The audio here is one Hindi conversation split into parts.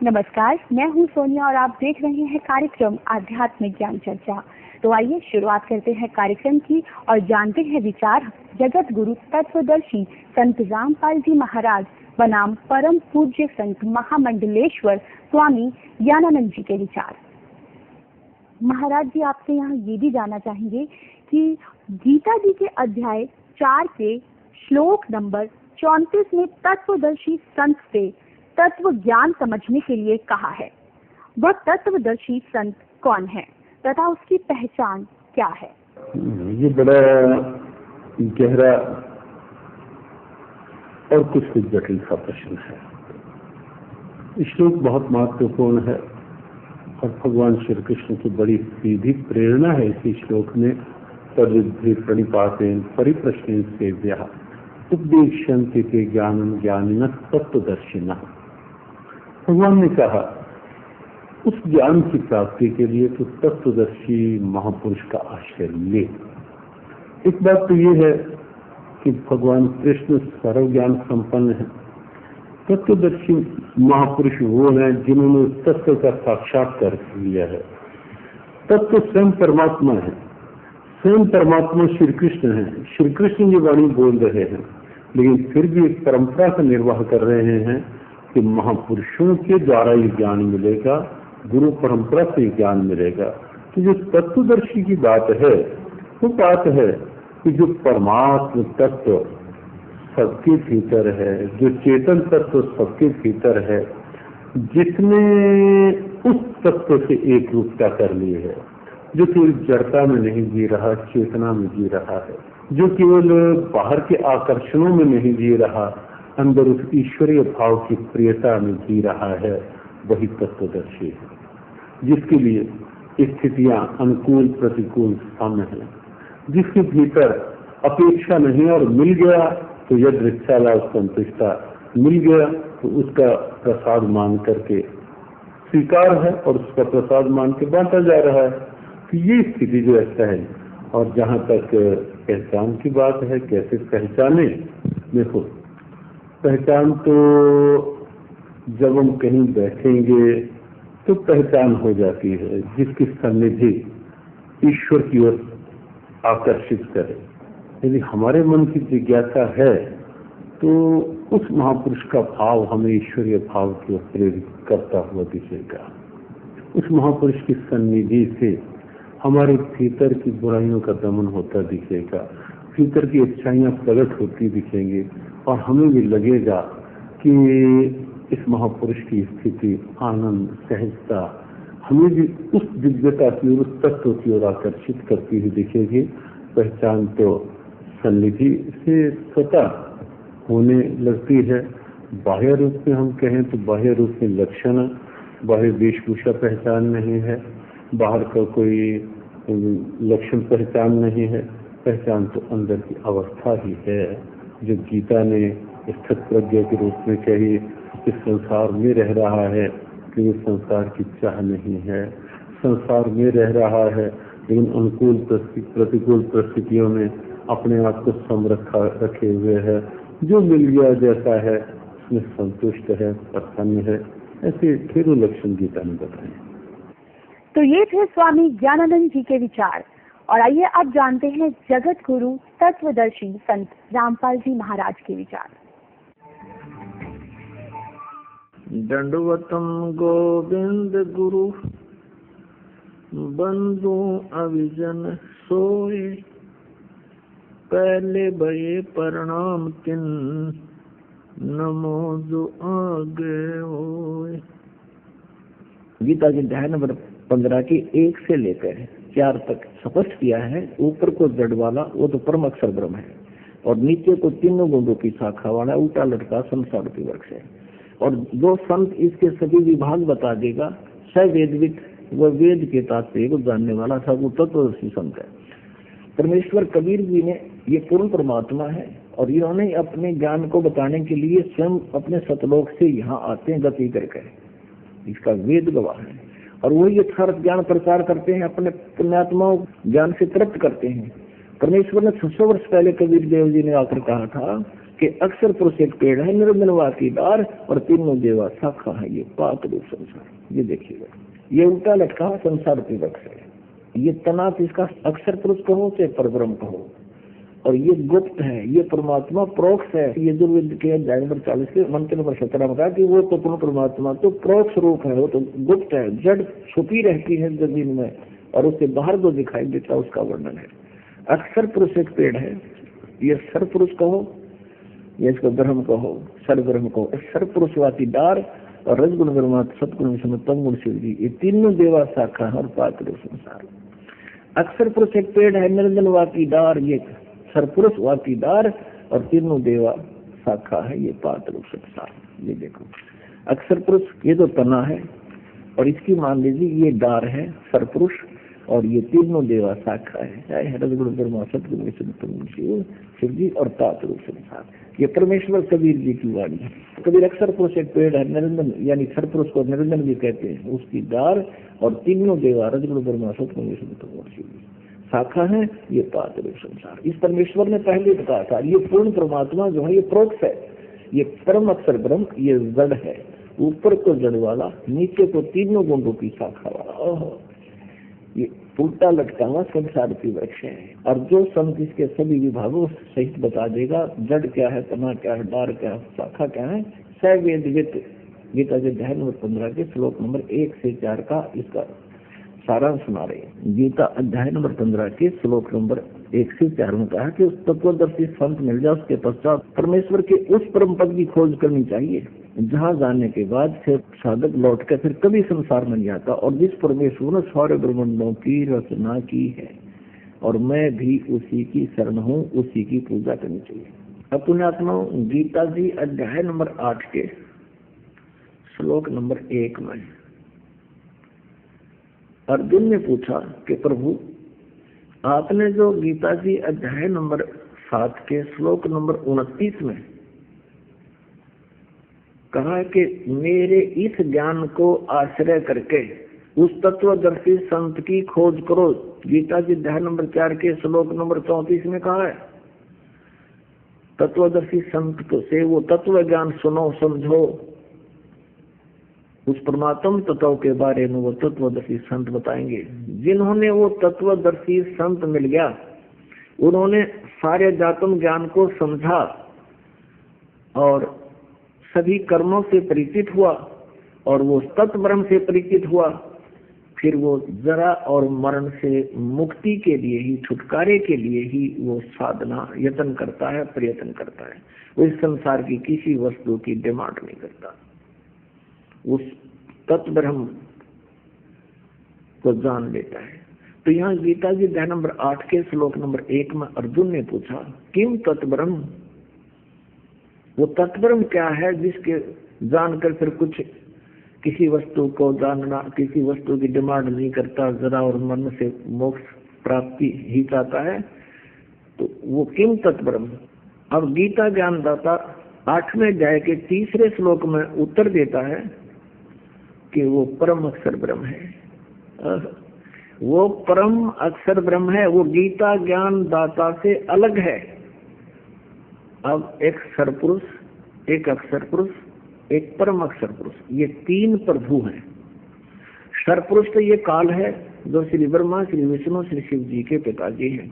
नमस्कार, मैं हूं सोनिया और आप देख रहे हैं कार्यक्रम आध्यात्मिक ज्ञान चर्चा। तो आइए शुरुआत करते हैं कार्यक्रम की और जानते हैं विचार जगत गुरु तत्वदर्शी संत रामपाल जी महाराज बनाम परम पूज्य संत महामंडलेश्वर स्वामी ज्ञानानंद जी के विचार। महाराज जी, आपसे यहाँ ये भी जानना चाहेंगे कि गीता जी के अध्याय 4 के श्लोक नंबर 34 में तत्वदर्शी संत से तत्व ज्ञान समझने के लिए कहा है। वह तत्वदर्शी संत कौन है तथा उसकी पहचान क्या है? ये बड़ा गहरा और कुछ जटिल सा प्रश्न है। श्लोक बहुत महत्वपूर्ण है और भगवान श्री कृष्ण की बड़ी सीधी प्रेरणा है इसी श्लोक में। तद्विद्धि प्रणिपातेन परिप्रश्नेन सेव्यः उपदेक्ष्यन्ते ते ज्ञानं ज्ञानिनः तत्वदर्शिनः। भगवान ने कहा उस ज्ञान की प्राप्ति के लिए तो तत्वदर्शी महापुरुष का आश्रय ले। एक बात तो ये है कि भगवान कृष्ण सर्व ज्ञान संपन्न है। तत्वदर्शी महापुरुष वो हैं जिन्होंने तत्व का साक्षात्कार लिया है। तत्व स्वयं परमात्मा है, स्वयं परमात्मा श्री कृष्ण है। श्री कृष्ण ये वाणी बोल रहे हैं, लेकिन फिर भी एक परंपरा का निर्वाह कर रहे हैं कि महापुरुषों के द्वारा ये ज्ञान मिलेगा, गुरु परंपरा से ज्ञान मिलेगा। तो जो तत्वदर्शी की बात है वो बात है कि जो परमात्म तत्व सबके भीतर है, जो चेतन तत्व सबके भीतर है, जिसने उस तत्व से एक रूपता कर ली है, जो केवल जड़ता में नहीं जी रहा, चेतना में जी रहा है, जो केवल बाहर के आकर्षणों में नहीं जी रहा, अंदर उस ईश्वरीय भाव की प्रियता में जी रहा है, वही तत्वदर्शी है। जिसके लिए स्थितियां अनुकूल प्रतिकूल साम्य है, जिसके भीतर अपेक्षा नहीं और मिल गया तो यद रिक्षाला संतुष्टा, मिल गया तो उसका प्रसाद मान करके स्वीकार है और उसका प्रसाद मान के बांटा जा रहा है। तो ये स्थिति जो ऐसा है। और जहाँ तक पहचान की बात है, कैसे पहचाने, देखो पहचान तो जब हम कहीं बैठेंगे तो पहचान हो जाती है जिसकी सन्निधि ईश्वर की ओर आकर्षित करे। यदि हमारे मन की जिज्ञासा है तो उस महापुरुष का भाव हमें ईश्वरीय भाव की ओर प्रेरित करता हुआ दिखेगा। उस महापुरुष की सन्निधि से हमारे भीतर की बुराइयों का दमन होता दिखेगा, भीतर की अच्छाइयाँ प्रकट होती दिखेंगी और हमें भी लगेगा कि इस महापुरुष की स्थिति, आनंद, सहजता हमें भी उस दिव्यता की ओर, उस तत्व की ओर आकर्षित करती हुई दिखेगी। पहचान तो सन्निधि से स्वतः होने लगती है। बाह्य रूप में हम कहें तो बाह्य रूप में लक्षण, बाह्य वेशभूषा पहचान नहीं है, बाहर का कोई लक्षण पहचान नहीं है। पहचान तो अंदर की अवस्था ही है, जो गीता ने स्थित प्रज्ञा के रूप में कही। इस संसार में रह रहा है लेकिन संसार की चाह नहीं है, संसार में रह रहा है लेकिन अनुकूल प्रतिकूल परिस्थितियों में अपने आप को समरखा रखे हुए है। जो मिल गया जैसा है उसमें संतुष्ट है, प्रसन्न है। ऐसे ढेरों लक्षण गीता ने बताए। तो ये थे स्वामी ज्ञानानंद जी के विचार। और आइए अब जानते हैं जगत गुरु तत्वदर्शी संत रामपाल जी महाराज के विचार। दंडवतम गोविंद गुरु बंधु अविजन सोए, पहले भये प्रणाम तिन नमो जो आगे होए। गीता के अध्याय नंबर 15 की 1 से लेकर 4 तक स्पष्ट किया है। ऊपर को जड़ वाला वो तो परम अक्षर ब्रह्म है, और नीचे को तीनों गुणों की शाखा वाला उल्टा लटका संसार की वृक्ष है। और जो संत इसके सभी विभाग बता देगा, सवेदविद व वेद के तात्पर्य को जानने वाला सब तत्वदर्शी संत है। परमेश्वर कबीर जी ने ये पूर्ण परमात्मा है और इन्होंने अपने ज्ञान को बताने के लिए स्वयं अपने सतलोक से यहाँ आते हैं गति करके, इसका वेद गवाह है। और वही यथार्थ ज्ञान प्रचार करते हैं, अपने पुण्यात्माओं ज्ञान से तृप्त करते हैं। परमेश्वर ने 600 वर्ष पहले कबीर देव जी ने आकर कहा था कि अक्षर पुरुष एक पेड़ है, निर्मलवाती डार और तीनों देवा शाखा है, ये पात रूप संसार। ये देखिएगा, ये उल्टा लटका हुआ संसार रूपी वृक्ष है। ये तना इसका अक्षर पुरुष कहो चाहे परब्रह्म कहो, और ये गुप्त है, ये परमात्मा प्रोक्ष है। ये दुर्वेद के अध्याय नंबर 40 के मंत्र नंबर 17 में कहा कि वो तो पूर्ण परमात्मा तो प्रोक्ष रूप है, वो तो गुप्त है, जड़ छुपी रहती है जमीन में और उससे बाहर जो दिखाई देता है उसका वर्णन है। अक्षर पुरुष एक पेड़ है, ये सर पुरुष कहो, ये इसको ब्रह्म कहो, सर ब्रह्म कहो, सर पुरुषवाती डार और रजगुण ब्रह्मा सतगुण विष्णु तमगुण शिव जी, ये तीनों देवा शाखा और पात्र संसार। अक्षर पुरुष एक पेड़ है, निर्जनवाती डार, ये सरपुरुष वातीदार और तीनों देवा शाखा है, ये पात्र संसार। ये देखो अक्षर पुरुष ये तो तना है और इसकी मान लीजिए ये डार है सरपुरुष और ये तीनों देवा शाखा है, रजगुण ब्रह्मा सतगुण विष्णु तमगुण शिव जी और पात्र संसार। ये परमेश्वर कबीर जी की वाणी है। कबीर अक्षर पुरुष एक पेड़ है, निरंजन यानी सरपुरुष को निरंजन भी कहते हैं, उसकी डार और तीनों देवा रजगुण ब्रह्मा सतगुण विष्णु तमगुण शिव जी शाखा है, ये पात्र संसार। इस परमेश्वर ने पहले बताया था, ये पूर्ण परमात्मा जो है ये प्रोक्ष है, ये परम अक्षर ब्रह्म, ये जड़ है, ऊपर को जड़ वाला, नीचे को तीनों गुण रूपी शाखा वाला। ये उल्टा लटका हुआ संसार की वृक्ष है। और जो संत इसके सभी विभागों सहित बता देगा, जड़ क्या है, तना क्या है, डार क्या है, शाखा क्या है, सवेद वित्त गीता के अध्याय नंबर 15 के श्लोक नंबर 1 से 4 का इसका सारांश सुना रहे हैं। गीता अध्याय नंबर 15 के श्लोक नंबर 1 से 4 में कहा कि उस तत्वदर्शी संत मिल जाए, उसके पश्चात परमेश्वर के उस परम पद की खोज करनी चाहिए जहाँ जाने के बाद फिर साधक लौट कर फिर कभी संसार में नहीं आता, और जिस परमेश्वर ने सारे ब्रह्मांडों की रचना की है और मैं भी उसी की शरण हूँ, उसी की पूजा करनी चाहिए। अपने आत्मा गीता जी अध्याय नंबर 8 के श्लोक नंबर 1 में अर्जुन ने पूछा कि प्रभु आपने जो गीता जी अध्याय नंबर 7 के श्लोक नंबर 29 में कहा कि मेरे इस ज्ञान को आश्रय करके उस तत्वदर्शी संत की खोज करो, गीता जी अध्याय नंबर 4 के श्लोक नंबर 34 में कहा है तत्वदर्शी संत से वो तत्व ज्ञान सुनो समझो, उस परमात्म तत्व के बारे में वो तत्वदर्शी संत बताएंगे। जिन्होंने वो तत्वदर्शी संत मिल गया, उन्होंने सारे जातम ज्ञान को समझा और सभी कर्मों से परिचित हुआ और वो तत्व ब्रह्म से परिचित हुआ, फिर वो जरा और मरण से मुक्ति के लिए ही, छुटकारे के लिए ही वो साधना यत्न करता है, प्रयत्न करता है। वो इस संसार की किसी वस्तु की डिमांड नहीं करता, उस तत्व ब्रह्म को जान लेता है। तो यहाँ गीता जी अध्याय नंबर 8 के श्लोक नंबर 1 में अर्जुन ने पूछा किम तत्व ब्रह्म, वो तत्व ब्रह्म क्या है जिसके जानकर फिर कुछ किसी वस्तु को जानना, किसी वस्तु की डिमांड नहीं करता, जरा और मन से मोक्ष प्राप्ति ही चाहता है, तो वो किम तत्व ब्रह्म। अब गीता ज्ञानदाता 8वें अध्याय के 3रे श्लोक में उत्तर देता है कि वो परम अक्षर ब्रह्म है। वो परम अक्षर ब्रह्म है, वो गीता ज्ञान दाता से अलग है। अब एक सरपुरुष, एक अक्षर पुरुष, एक परम अक्षर पुरुष, ये 3 प्रभु हैं। सरपुरुष तो ये काल है जो श्री ब्रह्मा, श्री विष्णु, श्री शिव जी के पिताजी हैं,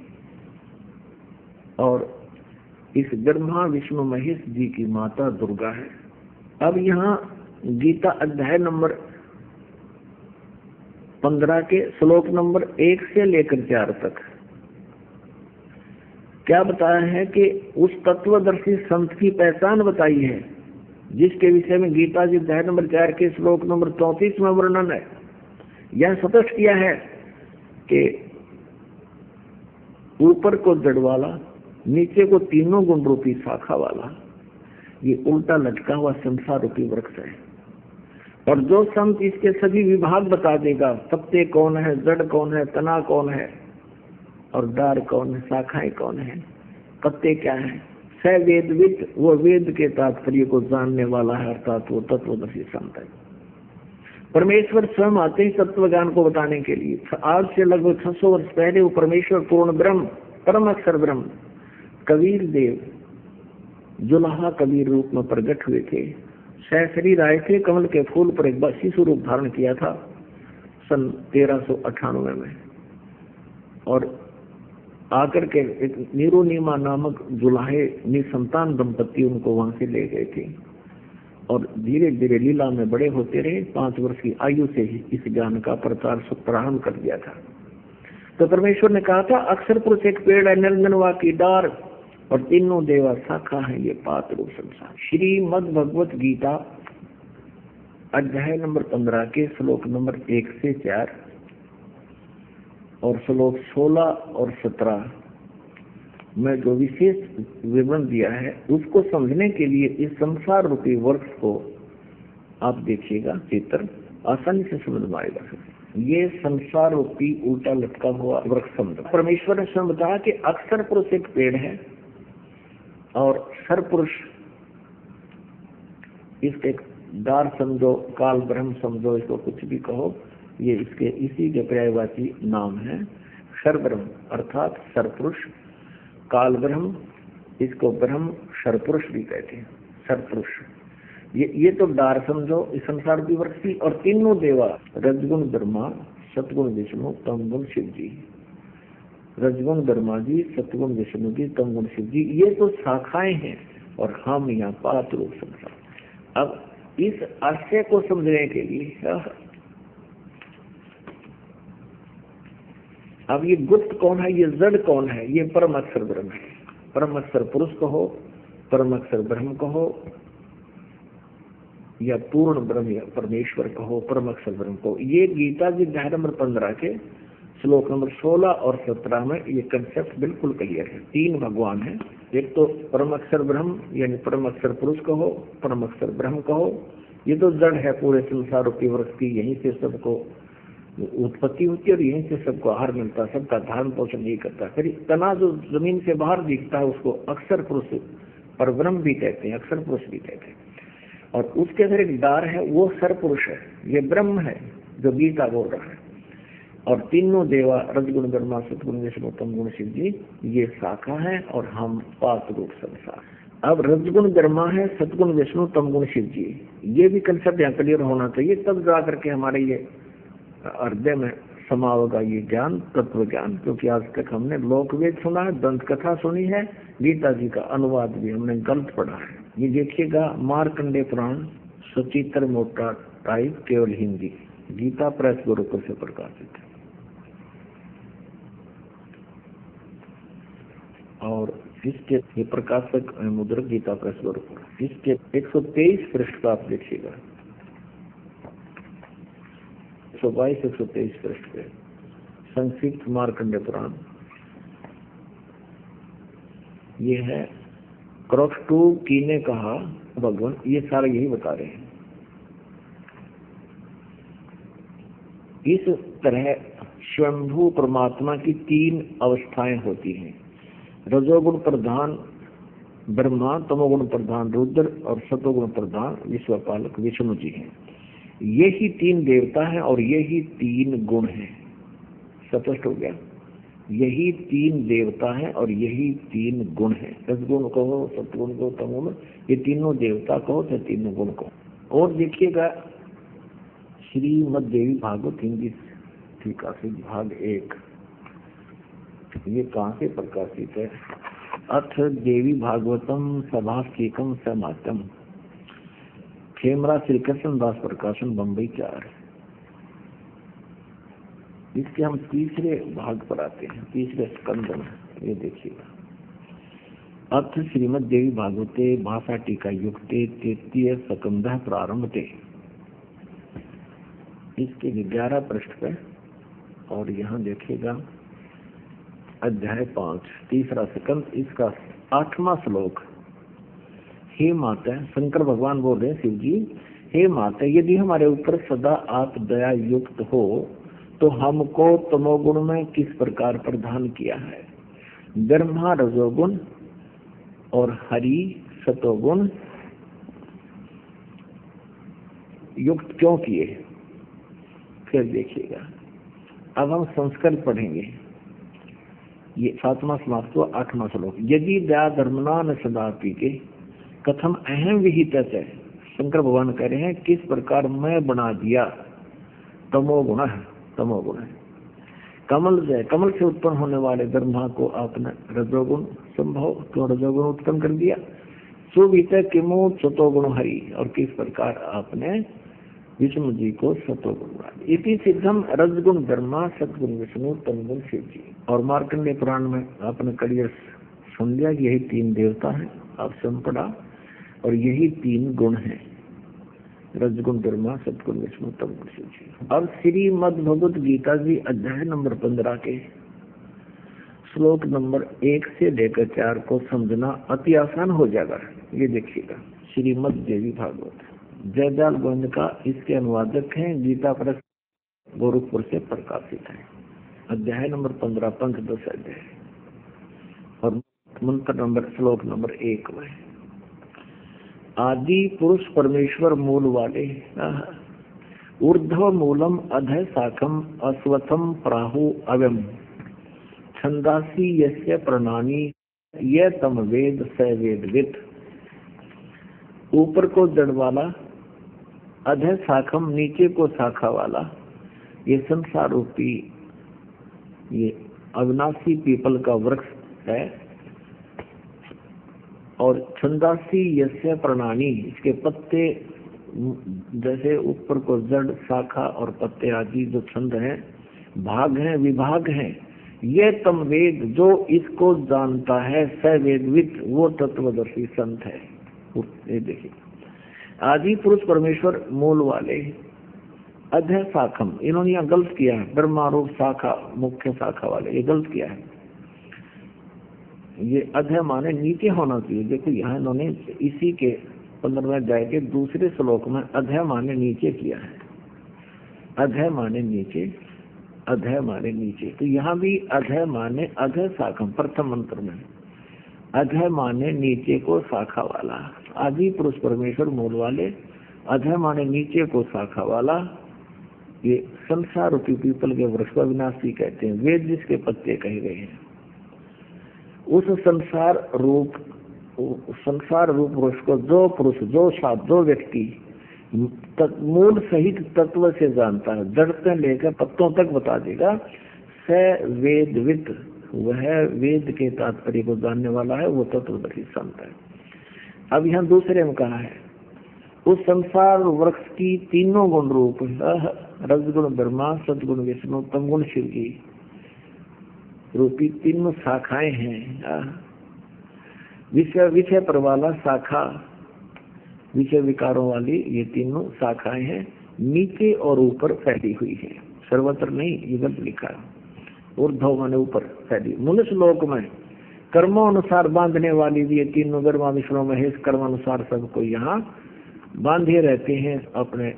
और इस ब्रह्मा विष्णु महेश जी की माता दुर्गा है। अब यहाँ गीता अध्याय नंबर 15 के श्लोक नंबर 1 से लेकर 4 तक क्या बताया है कि उस तत्वदर्शी संत की पहचान बताई है, जिसके विषय में गीता जी अध्याय नंबर 4 के श्लोक नंबर 34 में वर्णन है। यह स्पष्ट किया है कि ऊपर को जड़ वाला, नीचे को तीनों गुण रूपी शाखा वाला, ये उल्टा लटका हुआ संसार रूपी वृक्ष है। और जो संत इसके सभी विभाग बता देगा, पत्ते कौन है, जड़ कौन है, तना कौन है और डार कौन है, शाखाएं कौन है, पत्ते क्या है, सवेदविद, वो वेद के तात्पर्य को जानने वाला है, अर्थात वो तत्वदर्शी संत है। परमेश्वर स्वयं आते हैं तत्व ज्ञान को बताने के लिए। आज से लगभग 600 वर्ष पहले वो परमेश्वर पूर्ण ब्रह्म, परम अक्षर ब्रह्म कबीर देव जुलाहा कबीर रूप में प्रकट हुए थे, सहशरीर आए थे, कमल के फूल पर एक बार शिशु रूप धारण किया था सन 1398 में, और आकर के एक नीरुनीमा नामक जुलाहे निसंतान दंपति उनको वहां से ले गए थे, और धीरे धीरे लीला में बड़े होते रहे। 5 वर्ष की आयु से ही इस ज्ञान का प्रचार प्रारंभ कर दिया था। तो परमेश्वर ने कहा था, अक्षर पुरुष एक पेड़ है, नंदनवा की डार, और तीनों देवा शाखा है, ये पात रूप संसार। श्रीमद् भगवत गीता अध्याय नंबर 15 के श्लोक नंबर 1 से 4 और श्लोक 16 और 17 में जो विशेष विवरण दिया है, उसको समझने के लिए इस संसार रूपी वृक्ष को आप देखिएगा, चित्र आसानी से समझ में आएगा। ये संसार रूपी उल्टा लटका हुआ वृक्ष समझ। परमेश्वर ने स्वयं बताया कि अक्षर पुरुष एक पेड़ है और सर पुरुष इसके दार समझो, काल ब्रह्म समझो, इसको कुछ भी कहो, ये इसके इसी के पर्यायवाची नाम है। सर ब्रह्म अर्थात सरपुरुष, काल ब्रह्म, इसको ब्रह्म सरपुरुष भी कहते हैं, सरपुरुष। ये तो दार समझो इस संसार की वृक्ष की। और तीनों देवा रजगुण ब्रह्मा, सतगुण विष्णु, तमगुण शिव जी। रजगुण ब्रह्मा जी, सतगुण विष्णु जी, तमगुण शिव जी, ये तो शाखाएं हैं, और हम यहाँ पात रूप संसार। अब इस आशय को समझने के लिए अब ये गुप्त कौन है, ये जड़ कौन है, ये परम अक्षर ब्रह्म है। परम अक्षर पुरुष कहो, परम अक्षर ब्रह्म कहो, या पूर्ण ब्रह्म या परमेश्वर कहो, परम अक्षर ब्रह्म कहो। ये गीता जी अध्याय नंबर 15 के श्लोक नंबर 16 और 17 में ये कंसेप्ट बिल्कुल क्लियर है। 3 भगवान है, एक तो परम अक्षर ब्रह्म यानी परम अक्षर पुरुष कहो, परम अक्षर ब्रह्म कहो। ये तो जड़ है पूरे संसार रूपी वृक्ष की, यहीं से सबको उत्पत्ति होती है और यहीं से सबको आहार मिलता है, सबका धारण पोषण यही करता है। फिर तना जो जमीन से बाहर दिखता है उसको अक्षर पुरुष पर ब्रह्म भी कहते हैं, अक्षर पुरुष भी कहते हैं। और उसके अंदर एक डार है, वो सर पुरुष है, ये ब्रह्म है जो गीता बोल रहा है। और तीनों देवा रजगुण ब्रह्मा, सतगुण विष्णु, तमगुण शिव जी, ये शाखा है, और हम पात रूप संसार। अब रजगुण ब्रह्मा है, सतगुण विष्णु, तमगुण शिव जी, ये भी कंसेप्ट यहाँ क्लियर होना चाहिए, तब जा करके हमारे ये हृदय में समा होगा ये ज्ञान, तत्व ज्ञान। क्योंकि आज तक हमने लोकवेद सुना है, दंत कथा सुनी है, गीता जी का अनुवाद भी हमने गलत पढ़ा है। ये देखिएगा, मार्कंडेय पुराण सचित्र मोटा टाइप, केवल हिंदी, गीता प्रेस गुरुकुल से प्रकाशित है। और इसके ये प्रकाशक मुद्रक गीता प्रेस गुरुकुल, इसके 123 पृष्ठ का आप देखिएगा, 122-123 पृष्ठ पे संक्षिप्त मार्कंडेय पुराण। ये है क्रॉक्टू की ने कहा भगवान, ये सारे यही बता रहे हैं। इस तरह स्वयंभू परमात्मा की 3 अवस्थाएं होती हैं, रजोगुण प्रधान ब्रह्मा, तमोगुण प्रधान रुद्र, और सतोगुण प्रधान विश्वपालक विष्णु जी हैं। यही 3 देवता हैं और यही 3 गुण हैं। स्पष्ट हो गया? यही 3 देवता हैं और यही 3 गुण हैं। रजगुण कहो, सतगुण कहो, तमोगुण, ये तीनों देवता कहो तो तीनों गुण कहो। और देखिएगा, श्रीमद् देवी भागवत हिंदी प्रकाशित भाग 1, ये कहाँ से प्रकाशित है? अथ देवी भागवतम सभास्तिकम समातम, खेमरा श्री कृष्ण दास प्रकाशन, बम्बई 4। इसके हम तीसरे भाग पर आते हैं, तीसरे स्कंद में। ये देखिएगा, अथ श्रीमद् देवी भागवते भाषा टीका युक्ते 33 स्कंद प्रारंभते, इसके 11 पृष्ठ पे। और यहाँ देखिएगा अध्याय 5 तीसरा स्कंद, इसका 8वां श्लोक। हे माता, शंकर भगवान बोल रहे हैं शिव जी, हे माता, यदि हमारे ऊपर सदा आप दया युक्त हो तो हमको तमोगुण में किस प्रकार प्रदान किया है? ब्रह्मा रजोगुण और हरि सतोगुण युक्त क्यों किए? फिर देखिएगा, अब हम संस्कृत पढ़ेंगे। ये 7वां समाप्त हुआ, 8वां श्लोक। यदि दया धर्मना न सदा पीके, कथम अहम विहित है, शंकर भगवान कह रहे हैं किस प्रकार मैं बना दिया तमोगुण है, तमोगुण है। कमल से उत्पन्न होने वाले ब्रह्मा को आपने रजोगुण संभव क्यों रजोगुण उत्पन्न कर दिया। सुवित किमु सतोगुण हरि, और किस प्रकार आपने विष्णु जी को सतोगुण बना दिया। इति सिद्धम रजगुण ब्रह्मा सतगुण विष्णु तमगुण शिव जी। और मार्कंडेय पुराण में आपने करियर सुन लिया, यही 3 देवता हैं, आप सुन पड़ा, और यही 3 गुण हैं, रजगुण ब्रह्मा सतगुण विष्णु तमगुण शिव जी। अब श्रीमद् भगवत गीता जी अध्याय नंबर 15 के श्लोक नंबर 1 से लेकर 4 को समझना अति आसान हो जाएगा। ये देखिएगा, श्रीमद् देवी भागवत जयदयाल गोविंद का इसके अनुवादक हैं, गीता प्रेस गोरखपुर से प्रकाशित है। अध्याय नंबर 15 पंचदश अध्याय और मंत्र नंबर श्लोक नंबर 1 में आदि पुरुष परमेश्वर मूल वाले ऊर्ध्व मूलम अधः शाखम अश्वत्थम प्राहु अव्यम छंदासी यस्य प्रणानी ये तम वेद स वेदविद। ऊपर को जड़ वाला, अधः शाखम नीचे को शाखा वाला, ये संसार रूपी ये अविनाशी पीपल का वृक्ष है। और छंदासी यस्य प्रणानी, इसके पत्ते जैसे ऊपर को जड़ शाखा और पत्ते आदि जो छंद हैं, भाग हैं, विभाग हैं। ये तम वेद, जो इसको जानता है, स वेदविद, वो तत्वदर्शी संत है। ये देखिए, आदि पुरुष परमेश्वर मूल वाले अधः शाखम, इन्होंने यहाँ गलत किया है, ब्रह्मारूप शाखा मुख्य शाखा वाले, ये गलत किया है। ये अधः माने नीचे होना चाहिए। देखो यहाँ इन्होंने इसी के 15वें अध्याय के दूसरे श्लोक में अधः माने नीचे किया है, अधः माने नीचे, अधः माने नीचे। तो यहाँ भी अधः माने अधः शाखम, प्रथम मंत्र में अधः माने नीचे को शाखा वाला, आदि पुरुष परमेश्वर मूल वाले, अधः माने नीचे को शाखा वाला। ये संसार रूपी पीपल के वृक्ष को विनाशी कहते हैं, वेद जिसके पत्ते कहे गए हैं। उस संसार रूप वृक्ष को जो पुरुष, जो साध, जो व्यक्ति मूल सहित तत्व से जानता है, जड़ से लेकर पत्तों तक बता देगा, स वेदविद, वह वेद के तात्पर्य को जानने वाला है, वो तत्वदर्शी संत है। अब यहाँ दूसरे में कहा है, उस संसार वृक्ष की तीनों गुण रूप, रजगुण ब्रह्मा सदगुण विष्णु तमगुण शिव की रूपी 3 शाखाएं हैं। विषय पर वाला शाखा, विषय विकारों वाली ये 3 शाखाएं हैं, नीचे और ऊपर फैली हुई है, सर्वत्र नहीं, ये गलत लिखा है। ऊर्ध्व माने ऊपर फैली। मनुष्य लोक में कर्मों अनुसार बांधने वाली भी ये 3 ब्रह्मा विष्णु महेश कर्म अनुसार सबको यहाँ बांधे रहते हैं, अपने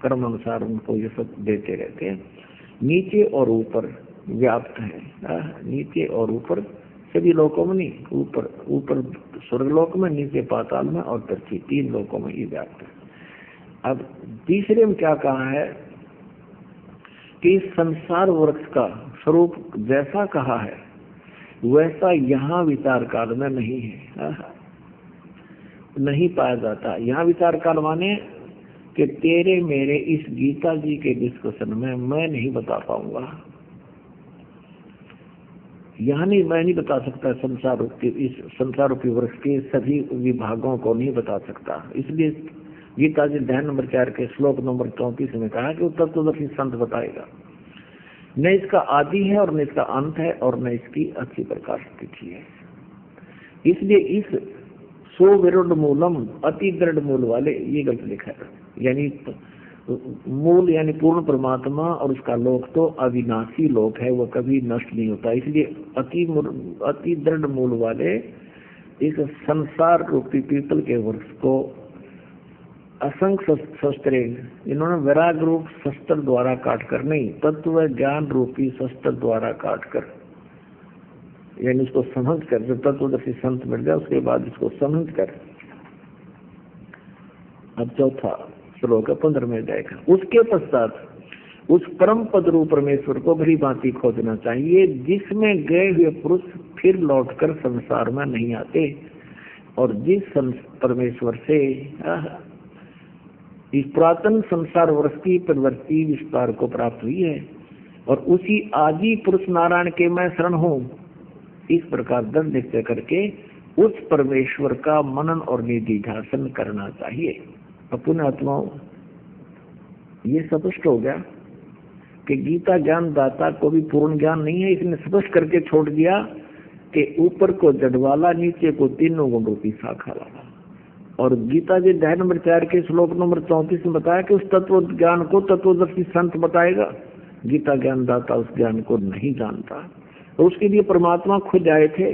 कर्म अनुसार उनको ये सब देते रहते हैं। नीचे और ऊपर व्याप्त है, नीचे और ऊपर सभी लोकों में नहीं, ऊपर स्वर्गलोक में, नीचे पाताल में और पृथ्वी, 3 लोकों में ये व्याप्त है। अब तीसरे में क्या कहा है कि संसार वृक्ष का स्वरूप जैसा कहा है वैसा यहाँ विचार काल में नहीं है, नहीं पाया जाता। यहाँ विचार काल माने कि तेरे मेरे इस गीता जी के डिस्कशन में मैं नहीं बता पाऊंगा, यहाँ नहीं, मैं नहीं बता सकता संसार रूपी वृक्ष के सभी विभागों को नहीं बता सकता। इसलिए गीता जी अध्याय नंबर 4 के श्लोक नंबर 34 में कहा कि तत्वदर्शी संत बताएगा। न इसका आदि है और न इसका अंत है और न इसकी अच्छी प्रकाश तिथि है। इसलिए इस सो विरुद्ध मूलम, अति दृढ़ मूल वाले, ये गलत लिखा है। यानी मूल यानी पूर्ण परमात्मा, और उसका लोक तो अविनाशी लोक है, वो कभी नष्ट नहीं होता। इसलिए अति दृढ़ मूल वाले इस संसार रूपी पीपल के वृक्ष को असंख्य शस्त्र, इन्होंने वैराग रूप शस्त्र द्वारा काटकर नहीं, तत्व ज्ञान रूपी शस्त्र द्वारा काटकर, यानी इसको समझ कर, जब तत्वदर्शी संत मिल जाए उसके बाद इसको समझ कर। अब चौथा श्लोक 15 अध्याय का, उसके पश्चात उस परम पद रूप परमेश्वर को भली भांति खोजना चाहिए, जिसमें गए हुए पुरुष फिर लौटकर संसार में नहीं आते और जिस परमेश्वर से इस पुरातन संसार वर्ष की प्रवृत्ति विस्तार को प्राप्त हुई है, और उसी आदि पुरुष नारायण के मैं शरण हूँ, इस प्रकार दृढ़ निश्चय करके उस परमेश्वर का मनन और निधिध्यासन करना चाहिए। अपने आत्माओं, ये स्पष्ट हो गया कि गीता ज्ञान दाता को भी पूर्ण ज्ञान नहीं है। इसने स्पष्ट करके छोड़ दिया कि ऊपर को जड़ वाला, नीचे को तीनों गुणों की शाखा वाला। और गीता जी अध्याय नंबर 4 के श्लोक नंबर 34 में बताया कि उस तत्व ज्ञान को तत्वदर्शी संत बताएगा। गीता ज्ञान दाता उस ज्ञान को नहीं जानता, तो उसके लिए परमात्मा खुद आए थे।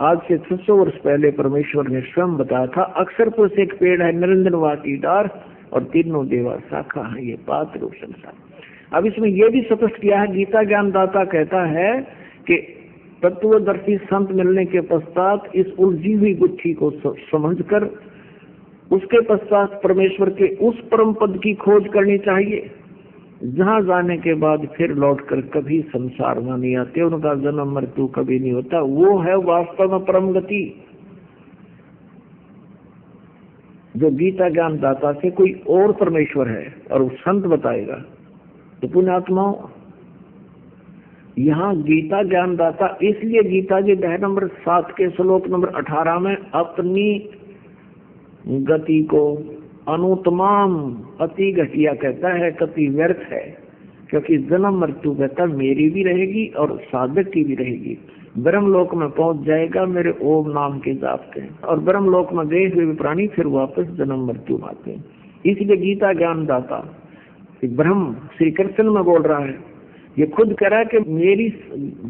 आज से 600 वर्ष पहले परमेश्वर ने स्वयं बताया था, अक्षर पुरुष एक पेड़ है, निरंजन वाटीदार, और तीनों देवा शाखा है, ये पात्र रूप संसार। अब इसमें यह भी स्पष्ट किया है, गीता ज्ञान दाता कहता है कि तत्वदर्शी संत मिलने के पश्चात इस उलझी हुई गुत्थी को समझकर उसके पश्चात परमेश्वर के उस परम पद की खोज करनी चाहिए, जहां जाने के बाद फिर लौटकर कभी संसार में नहीं आते, उनका जन्म मृत्यु कभी नहीं होता। वो है वास्तव में परम गति, जो गीता ज्ञान दाता से कोई और परमेश्वर है और वो संत बताएगा। तो पुण्यात्माओं, यहाँ गीता ज्ञान दाता इसलिए गीता जी अध्याय नंबर 7 के श्लोक नंबर 18 में अपनी गति को अनुत्तम अति घटिया कहता है, कति व्यर्थ है, क्योंकि जन्म मृत्यु कहता मेरी भी रहेगी और साधक की भी रहेगी। ब्रह्मलोक में पहुंच जाएगा मेरे ओम नाम के जाप से, और ब्रह्मलोक में गए हुए प्राणी फिर वापस जन्म मृत्यु आते हैं। इसलिए गीता ज्ञान दाता ब्रह्म श्री कृष्ण में बोल रहा है, ये खुद कह रहा है कि मेरी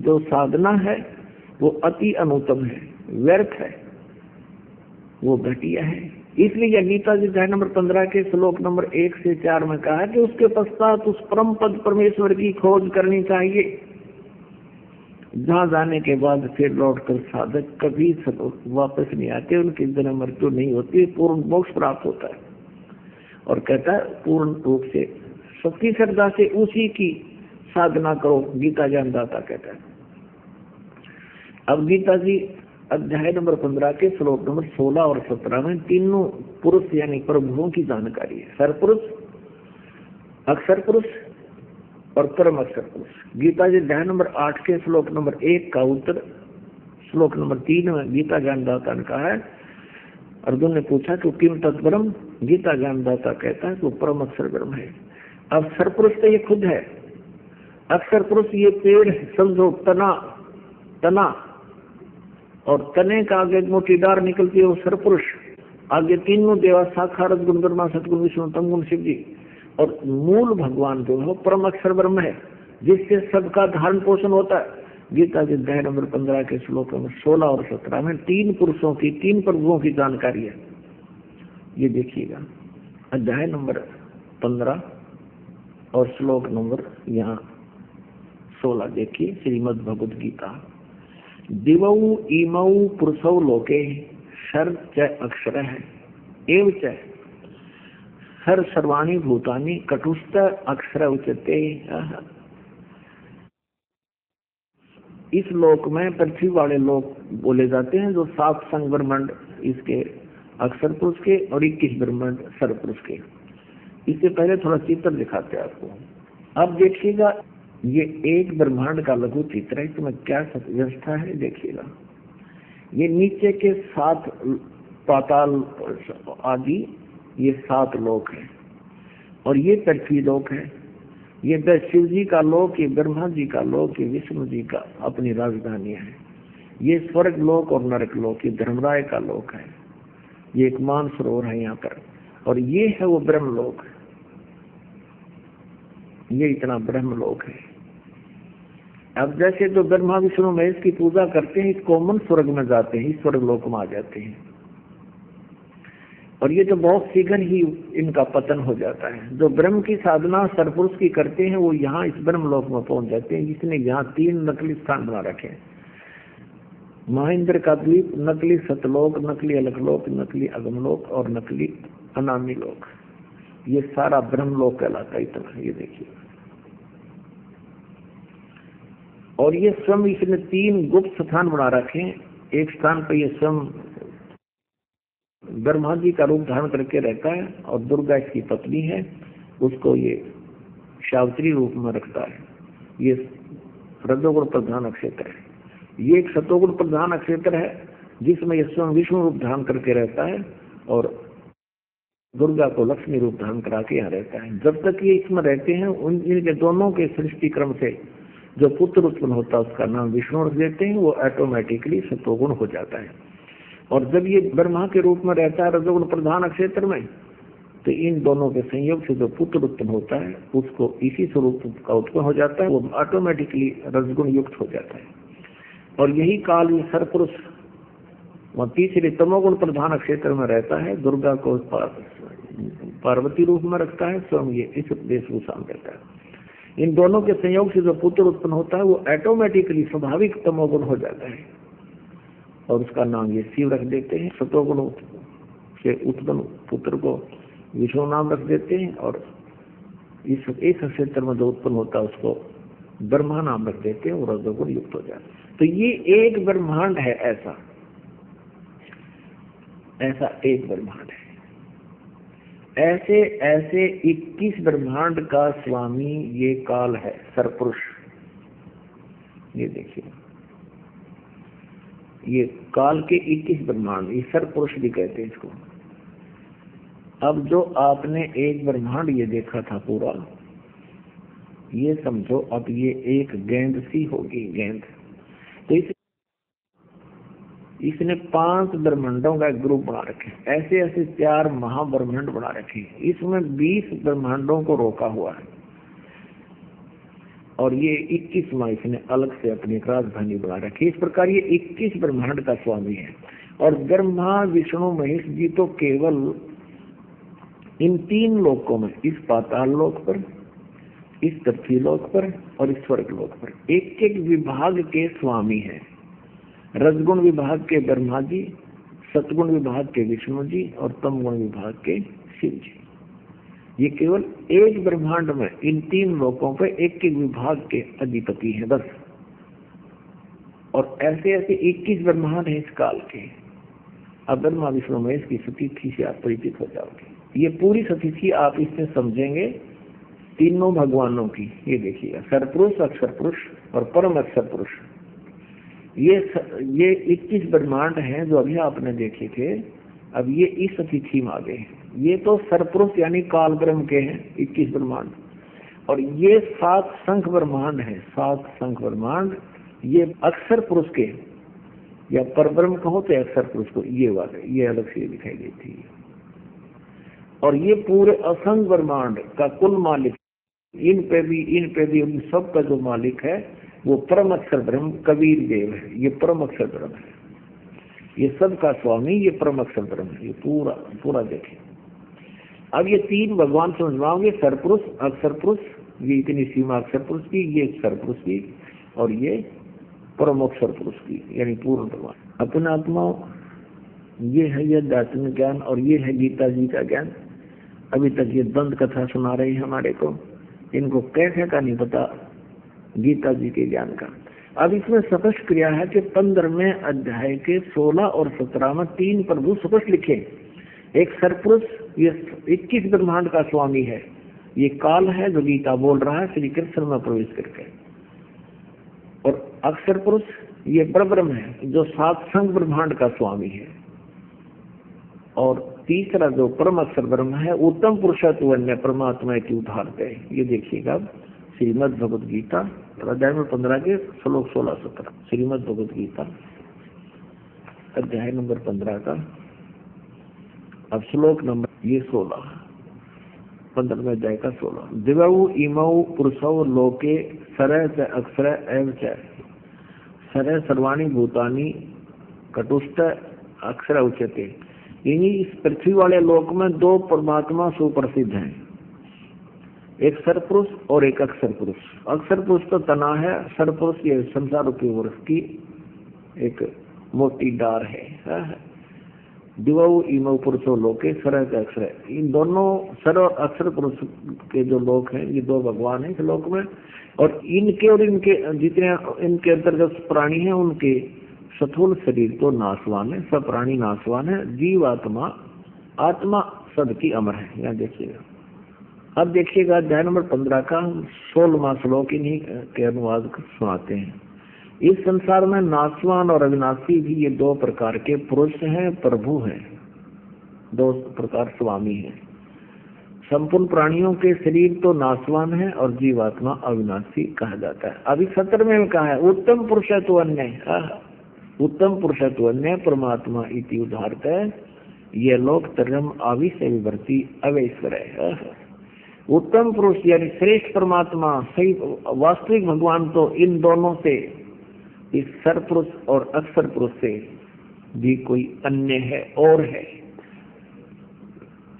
जो साधना है वो अति अनुत्तम है, व्यर्थ है, वो घटिया है। इसलिए गीता जी अध्याय नंबर 15 के श्लोक नंबर 1 से 4 में कहा है कि उसके पश्चात उस परम पद परमेश्वर की खोज करनी चाहिए, जहाँ जाने के बाद फिर लौटकर साधक कभी वापस नहीं आते, उनकी जन्म मृत्यु नहीं होती, पूर्ण मोक्ष प्राप्त होता है। और कहता है पूर्ण रूप से सच्ची श्रद्धा से उसी की साधना करो, गीता ज्ञान दाता कहता है। अब गीता जी अध्याय नंबर 15 के श्लोक नंबर 16 और 17 में तीनों पुरुष यानी प्रभुओं की जानकारी है, सरपुरुष, अक्षर पुरुष और परम अक्षर पुरुष। गीता जी अध्याय नंबर 8 के श्लोक नंबर 1 का उत्तर श्लोक नंबर 3 में गीता ज्ञान दाता ने कहा है। अर्जुन ने पूछा कि किम तत्परम, गीता ज्ञान दाता कहता है वो परम अक्षर ब्रह्म है। अब सरपुरुष तो ये खुद है, अक्षर पुरुष ये पेड़ समझो, तना और तने का आगे मोटी डार निकलती है वो सरपुरुष, आगे तीनों देवा शाखा रजगुण ब्रह्मा सतगुण विष्णु तमगुण शिव जी, और मूल भगवान जो है परम अक्षर ब्रह्म है, जिससे सबका धारण पोषण होता है। गीता के अध्याय नंबर 15 के श्लोक में 16 और 17 में तीन पुरुषों की, तीन प्रभुओं की जानकारी है। ये देखिएगा अध्याय नंबर 15 और श्लोक नंबर यहाँ 16 देखिए, श्रीमद् भगवद गीता। दिवौ इमौ पुरुषौ लोके शर च अक्षर है एव च हर सर्वाणी भूतानि कटुस्थ अक्षर उच्यते। इस लोक में पृथ्वी वाले लोग बोले जाते हैं, जो 7 संग ब्रह्मांड इसके अक्षर पुरुष के और 21 ब्रह्मांड सर पुरुष के। इससे पहले थोड़ा चित्र दिखाते हैं आपको। अब देखिएगा ये एक ब्रह्मांड का लघु चित्र है, इसमें क्या व्यवस्था है देखिएगा। ये नीचे के 7 पाताल आदि, ये 7 लोक है, और ये पृथ्वी लोक है। ये शिव जी का लोक, ये ब्रह्मा जी का लोक, ये विष्णु जी का अपनी राजधानी है। ये स्वर्ग लोक और नरक लोक, ये धर्मराय का लोक है। ये एक मानसरोवर है यहाँ पर, और ये है वो ब्रह्म लोक, ये इतना ब्रह्म लोक है। अब जैसे जो ब्रह्मा विष्णु महेश की पूजा करते हैं, इस कॉमन स्वर्ग में जाते हैं, इस स्वर्ग लोक में आ जाते हैं, और ये तो बहुत शीघ्र ही इनका पतन हो जाता है। जो ब्रह्म की साधना सरपुरुष की करते हैं वो यहाँ इस ब्रह्म लोक में पहुंच जाते हैं, जिसने यहाँ 3 नकली स्थान बना रखे हैं। महेंद्र का द्वीप, नकली सतलोक, नकली अलकलोक, नकली अगमलोक और नकली अनामी लोक, ये सारा ब्रह्म लोक कहलाता है। इतना ये देखिए, और ये स्वयं इसने 3 गुप्त स्थान बना रखे हैं। एक स्थान पर ये स्वयं ब्रह्मा जी का रूप धारण करके रहता है और दुर्गा इसकी पत्नी है, उसको ये सावित्री रूप में रखता है। ये रजोगुण प्रधान नक्षत्र है। ये एक सतोगुण प्रधान नक्षत्र है जिसमें ये स्वयं विष्णु रूप धारण करके रहता है और दुर्गा को लक्ष्मी रूप धारण करा के यहाँ रहता है। जब तक ये इसमें रहते हैं इनके दोनों के सृष्टि क्रम से जो पुत्र उत्पन्न होता है उसका नाम विष्णु रख देते हैं, वो ऑटोमेटिकली सतोगुण हो जाता है। और जब ये ब्रह्मा के रूप में रहता है रजोगुण प्रधान नक्षत्र में, तो इन दोनों के संयोग से जो पुत्र उत्पन्न होता है उसको इसी स्वरूप का उत्पन्न हो जाता है, वो ऑटोमेटिकली रजगुण युक्त हो जाता है। और यही काल ये सरपुरुष वह तीसरे तमोगुण प्रधान क्षेत्र में रहता है, दुर्गा को पार्वती रूप में रखता है, स्वयं ये इस वेशभूषा में रहता है। इन दोनों के संयोग से जो पुत्र उत्पन्न होता है वो ऑटोमेटिकली स्वाभाविक तमोगुण हो जाता है और उसका नाम ये शिव रख देते हैं। सतोगुण से उत्पन्न पुत्र को विष्णु नाम रख देते हैं और इस एक क्षेत्र में जो उत्पन्न होता है उसको ब्रह्मा नाम रख देते हैं और रजोगुण युक्त हो जाता है। तो ये एक ब्रह्मांड है, ऐसा एक ब्रह्मांड है। ऐसे ऐसे 21 ब्रह्मांड का स्वामी ये काल है, सरपुरुष। ये देखिए, ये काल के 21 ब्रह्मांड, ये सरपुरुष भी कहते हैं इसको। अब जो आपने एक ब्रह्मांड ये देखा था पूरा, ये समझो अब ये एक गेंद सी होगी, गेंद। तो इसने 5 ब्रह्मांडों का एक ग्रुप बना रखे, ऐसे ऐसे 4 महाब्रह्मांड बना रखे। इसमें 20 ब्रह्मांडों को रोका हुआ है और ये 21वां इसने अलग से अपनी राजधानी बना रखी। इस प्रकार ये 21 ब्रह्मांड का स्वामी है। और ब्रह्मा विष्णु महेश जी तो केवल इन 3 लोकों में, इस पाताल लोक पर, इस पृथ्वी लोक पर और इस स्वर्ग लोक पर एक एक विभाग के स्वामी हैं। रजगुण विभाग के ब्रह्मा जी, सतगुण विभाग के विष्णु जी और तमगुण विभाग के शिव जी। ये केवल एक ब्रह्मांड में इन 3 लोकों पर एक एक विभाग के अधिपति हैं बस। और ऐसे ऐसे 21 ब्रह्मांड हैं इस काल के। अब ब्रह्मा विष्णु महेश की सतिथि से आप परिचित हो जाओगे। ये पूरी सतिथि आप इससे समझेंगे तीनों भगवानों की। ये देखिएगा, सरपुरुष, अक्षर पुरुष और परम अक्षर पुरुष। ये 21 ब्रह्मांड हैं जो अभी आपने देखे थे। अब ये इस अतिथि में आ गए। ये तो सरपुरुष यानी काल ब्रह्म के हैं 21 ब्रह्मांड, और ये 7 शंख ब्रह्मांड हैं। 7 शंख ब्रह्मांड ये अक्षर पुरुष के या परब्रह्म कहो तो अक्षर पुरुष को, ये वाले ये अलग से दिखाई देती है। और ये पूरे असंख्य ब्रह्मांड का कुल मालिक, इन पे भी उन सब का जो मालिक है वो परम अक्षर ब्रह्म कबीर देव है। ये परम अक्षर ब्रह्म है, ये सब का स्वामी ये परम अक्षर ब्रह्म है। ये पूरा देखें। अब ये 3 भगवान समझवाओगे, सरपुरुष, अक्षर पुरुष, ये इतनी सीमा अक्षर पुरुष की, ये सरपुरुष की और ये परम अक्षर पुरुष की, यानी पूर्ण भगवान। अपना आत्मा ये है, ये दार्शनिक ज्ञान और ये है गीता जी का ज्ञान। अभी तक ये द्वंद कथा सुना रही है हमारे को, इनको कैसे का नहीं पता गीता जी के ज्ञान का। अब इसमें स्पष्ट क्रिया है कि 15वें अध्याय के 16 और 17 में 3 प्रभु स्पष्ट लिखे। एक सरपुरुष ये 21 ब्रह्मांड का स्वामी है, ये काल है जो गीता बोल रहा है श्री कृष्ण में प्रवेश करके। और अक्षर पुरुष ये परब्रह्म है जो 7 शंख ब्रह्मांड का स्वामी है। और तीसरा जो परम अक्षर ब्रह्म है उत्तम पुरुषत्व अन्य परमात्मा की उदाहरते है। ये देखिएगा श्रीमद् भगवद गीता अध्याय में 15 के श्लोक 16-17। श्रीमद् भगवद गीता अध्याय नंबर 15 का अब श्लोक नंबर ये 16, 15वें अध्याय का 16। दिवौ इमौ पुरुषौ लोके सरय च अक्षर एव च सरय सर्वाणि भूतानि कटुष्ट अक्षर उच्यते। यानी इस पृथ्वी वाले लोक में 2 परमात्मा सुप्रसिद्ध हैं, एक सरपुरुष और एक अक्षर पुरुष। अक्षर पुरुष तो तना है, सरपुरुष ये संसार रूपी वृक्ष की एक मोटी डार है। दिवौ इमौ पुरुषो लोके सरह अक्षर, इन दोनों सर और अक्षर पुरुष के जो लोक हैं ये 2 भगवान हैं इस लोक में। और इनके जितने इनके अंतर्गत प्राणी हैं उनके स्थूल शरीर तो नाशवान है, सब प्राणी नाशवान है, जीव आत्मा आत्मा सबकी अमर है। यहाँ देखिएगा, अब देखिएगा अध्याय नंबर 15 का 16वां श्लोक इन्हीं के अनुवाद सुनाते हैं। इस संसार में नाशवान और अविनाशी भी ये दो प्रकार के पुरुष हैं, प्रभु हैं, दो प्रकार स्वामी हैं। संपूर्ण प्राणियों के शरीर तो नाशवान है और जीवात्मा अविनाशी कहा जाता है। अभी 17वें में कहा है उत्तम पुरुष है तो अन्य, उत्तम पुरुष है तो अन्य परमात्मा इति उदाहरत है, ये लोक तरम आविष्य विवर्ती अवैश्वर है। उत्तम पुरुष यानी श्रेष्ठ परमात्मा, सही वास्तविक भगवान तो इन दोनों से, इस सर पुरुष और अक्षर पुरुष से भी कोई अन्य है और है।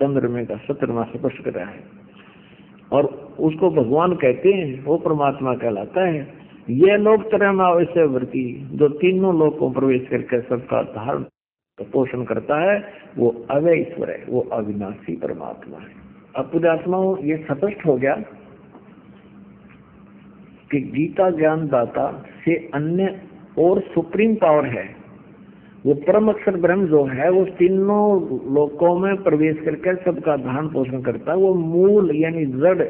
चंद्रमा का 17वां स्पष्ट कर रहा है और उसको भगवान कहते हैं, वो परमात्मा कहलाता है। ये लोग तरह अवश्य वृत्ति, जो तीनों लोगों प्रवेश करके सबका धारण पोषण करता है, वो अव्यय ईश्वर है, वो अविनाशी परमात्मा है। अब पुण्यात्माओं ये स्पष्ट हो गया कि गीता ज्ञान दाता से अन्य और सुप्रीम पावर है, वो परम अक्षर ब्रह्म जो है, वो तीनों लोकों में प्रवेश करके सबका धारण पोषण करता है। वो मूल यानी जड़,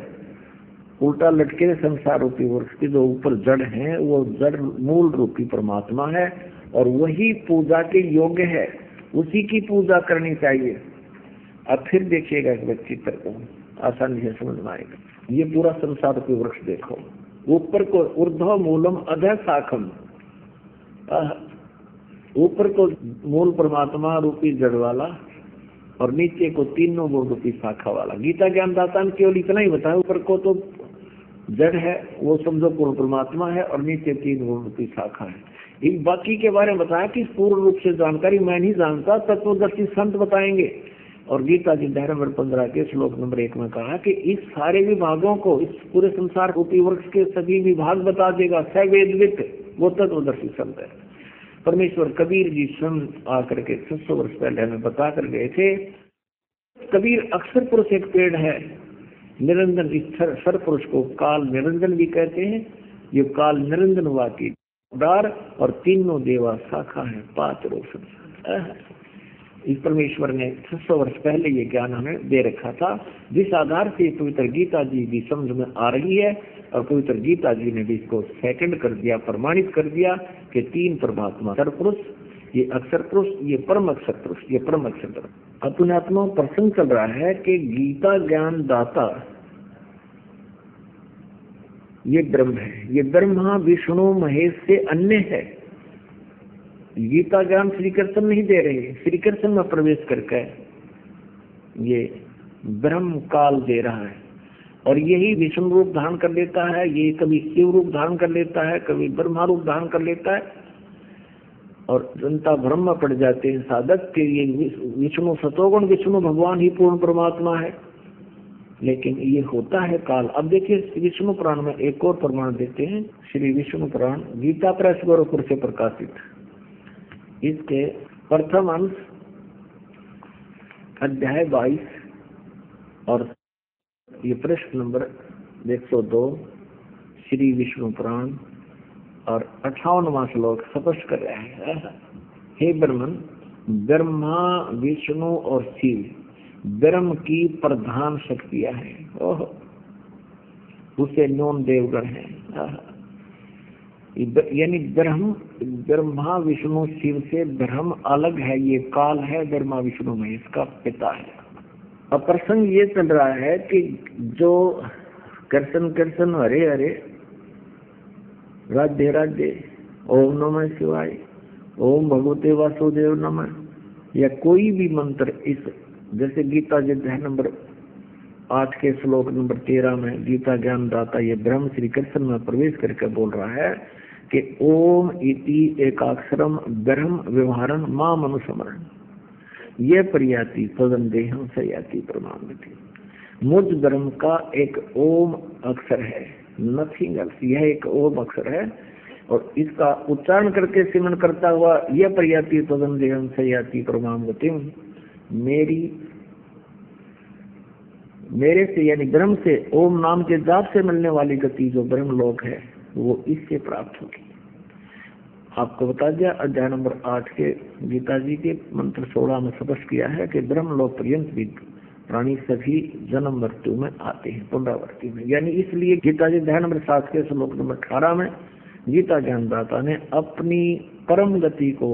उल्टा लटके संसार रूपी वृक्ष की जो ऊपर जड़ है, वो जड़ मूल रूपी परमात्मा है और वही पूजा के योग्य है, उसी की पूजा करनी चाहिए। अब फिर देखिएगा इस चित्र को, आसानी से समझ में आएगा। ये पूरा संसार रूपी वृक्ष देखो, ऊपर को ऊर्ध्व मूलम अधः शाखम, ऊपर को मूल परमात्मा रूपी जड़ वाला और नीचे को तीनों गुण रूपी शाखा वाला। गीता ज्ञान दाता ने केवल इतना ही बताया, ऊपर को तो जड़ है, वो समझो पूर्ण परमात्मा है और नीचे तीन गुण रूपी शाखा है। इन बाकी के बारे में बताया कि पूर्ण रूप से जानकारी मैं नहीं जानता, तत्वदर्शी संत बताएंगे। और गीता जी अध्याय नंबर 15 के श्लोक नंबर 1 में कहा कि इस सारे विभागों को, इस पूरे संसार रूपी वृक्ष के सभी विभाग बता देगा सवेदवित, वो तत्वदर्शी संत है। परमेश्वर कबीर जी स्वयं आकर के 600 वर्ष पहले हमें बता कर गए थे। कबीर अक्षर पुरुष एक पेड़ है, निरंजन, इस सर पुरुष को काल निरंजन भी कहते हैं। ये काल निरंजन वाकी दार और तीनों देवा शाखा है, 5 रोशन। इस परमेश्वर ने 600 वर्ष पहले ये ज्ञान हमें दे रखा था, जिस आधार से पवित्र गीता जी भी समझ में आ रही है। और पवित्र गीता जी ने भी इसको सेकंड कर दिया, प्रमाणित कर दिया कि 3 परमात्मा, सर पुरुष, ये अक्षर पुरुष, ये परम अक्षर पुरुष, ये परम अक्षर पुरुष। अपने आत्मा प्रसंग चल रहा है कि गीता ज्ञान दाता ये ब्रह्म है, ये ब्रह्मा विष्णु महेश से अन्य है। गीता ज्ञान श्री कृष्ण नहीं दे रहे, श्री कृष्ण में प्रवेश करके ये ब्रह्म काल दे रहा है और यही विष्णु रूप धारण कर लेता है, ये कभी शिव रूप धारण कर लेता है, कभी ब्रह्मा रूप धारण कर लेता है। और जनता भ्रम में पड़ जाते हैं साधक के ये विष्णु सतोगुण विष्णु भगवान ही पूर्ण परमात्मा है, लेकिन ये होता है काल। अब देखिए विष्णु पुराण में एक और प्रमाण देते हैं, श्री विष्णु पुराण गीता प्रेस गोरखपुर से प्रकाशित, इसके प्रथम अंश अध्याय 22 और ये प्रश्न नंबर 102 श्री विष्णु पुराण और 58वां श्लोक स्पष्ट कर रहा है। हे ब्रह्मन, ब्रह्मा विष्णु और शिव ब्रह्म की प्रधान शक्तियां हैं, ओह उसे नौन देवगण है। यानी ब्रह्मा विष्णु शिव से ब्रह्म अलग है, ये काल है, ब्रह्मा विष्णु महेश का पिता है। अब प्रसंग ये चल रहा है कि जो कृष्ण कृष्ण हरे हरे राधे राधे ओम नमः शिवाय ओम भगवते वासुदेव नमः, या कोई भी मंत्र, इस जैसे गीता जी अध्याय नंबर 8 के श्लोक नंबर 13 में गीता ज्ञान दाता ये ब्रह्म श्री कृष्ण में प्रवेश करके बोल रहा है कि ओम इति एकाक्षरम ब्रह्म व्यवहारम माम अनुस्मरण, ये प्रयाति तदन देहम सयाति प्रमाणवती। मुझ ब्रह्म का एक ओम अक्षर है, नथिंग एल्स, यह एक ओम अक्षर है और इसका उच्चारण करके सिमरन करता हुआ यह प्रयाति तदन देहम सयाति प्रमाणवती, मेरे से यानी ब्रह्म से ओम नाम के जाप से मिलने वाली गति जो ब्रह्म लोक है वो इससे प्राप्त होगी। आपको बता दिया। अध्याय नंबर 8 के गीता जी के मंत्र 16 में स्पष्ट किया है कि ब्रह्मलोक पर्यंत भी प्राणी सभी जन्म मृत्यु में आते हैं, पुनरावृत्ति में। यानी इसलिए गीता जी अध्याय नंबर 7 के श्लोक नंबर 18 में गीता ज्ञानदाता ने अपनी परम गति को,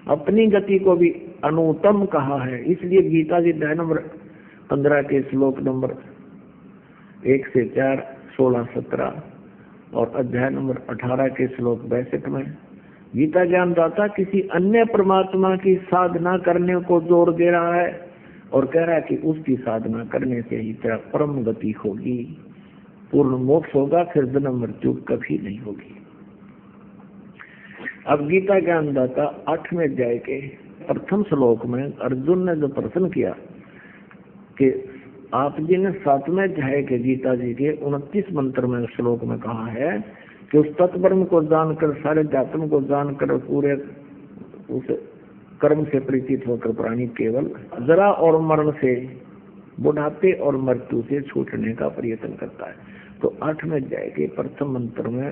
अपनी गति को भी अनुत्तम कहा है। इसलिए गीता जी अध्याय नंबर 15 के श्लोक नंबर 1 से 4, 16, 17 और अध्याय नंबर 18 के श्लोक 62 में गीता ज्ञानदाता किसी अन्य परमात्मा की साधना करने को जोर दे रहा है और कह रहा है कि उसकी साधना करने से ही तेरा परम गति होगी, पूर्ण मोक्ष होगा, फिर जन्म मृत्यु कभी नहीं होगी। अब गीता ज्ञानदाता 8वें अध्याय के प्रथम श्लोक में अर्जुन ने जो प्रश्न किया कि आप जी ने 7वें अध्याय के गीता जी के 29 मंत्र में श्लोक में कहा है कि उस तत्ब्रह्म को जानकर, सारे अध्यात्म को जानकर, पूरे उस कर्म से परिचित होकर प्राणी केवल जरा और मरण से, बुढ़ापे और मृत्यु से छूटने का प्रयत्न करता है। तो 8वें अध्याय के प्रथम मंत्र में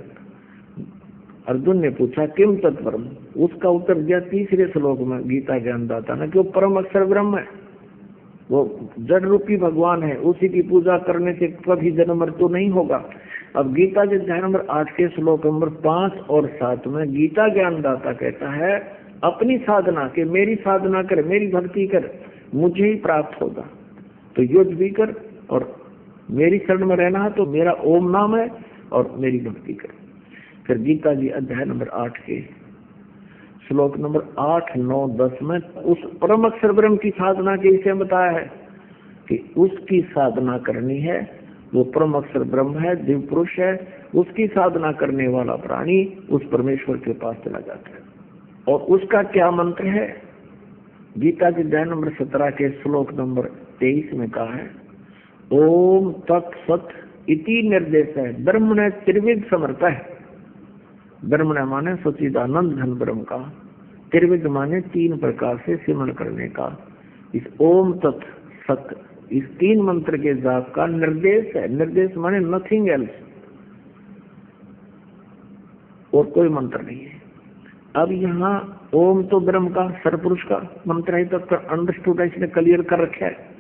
अर्जुन ने पूछा किम तत्ब्रह्म, उसका उत्तर दिया 3रे श्लोक में गीता ज्ञानदाता ने कि वो परम अक्षर ब्रह्म है, वो जड़ रूपी भगवान है, उसी की पूजा करने से कभी जन्म मृत्यु नहीं होगा। अब गीता जी अध्याय नंबर 8 के श्लोक नंबर 5 और 7 में गीता ज्ञानदाता कहता है अपनी साधना के, मेरी साधना कर, मेरी भक्ति कर, मुझे ही प्राप्त होगा। तो युद्ध भी कर और मेरी शरण में रहना है तो मेरा ओम नाम है और मेरी भक्ति कर। फिर गीता जी अध्याय नंबर 8 के श्लोक नंबर 8, 9, 10 में उस परम अक्षर ब्रह्म की साधना के विषय में बताया है कि उसकी साधना करनी है। वो परम अक्षर ब्रह्म है, दिव्य पुरुष है, उसकी साधना करने वाला प्राणी उस परमेश्वर के पास चला जाता है। और उसका क्या मंत्र है? गीता जी अध्याय नंबर 17 के श्लोक नंबर 23 में कहा है ओम तत्सत इति निर्देश है। ब्रह्म ने त्रिविध समर्थ है। ब्रह्म ने माने सच्चिदानंद घन ब्रह्म का, त्रिविध माने 3 प्रकार से सिमरण करने का। इस ओम तत् सत, इस 3 मंत्र के जाप का निर्देश है। निर्देश माने नथिंग एल्स, और कोई मंत्र नहीं है। अब यहाँ ओम तो ब्रह्म का, सरपुरुष का मंत्र है, तक अंडरस्टूड है, इसने क्लियर कर रखा है।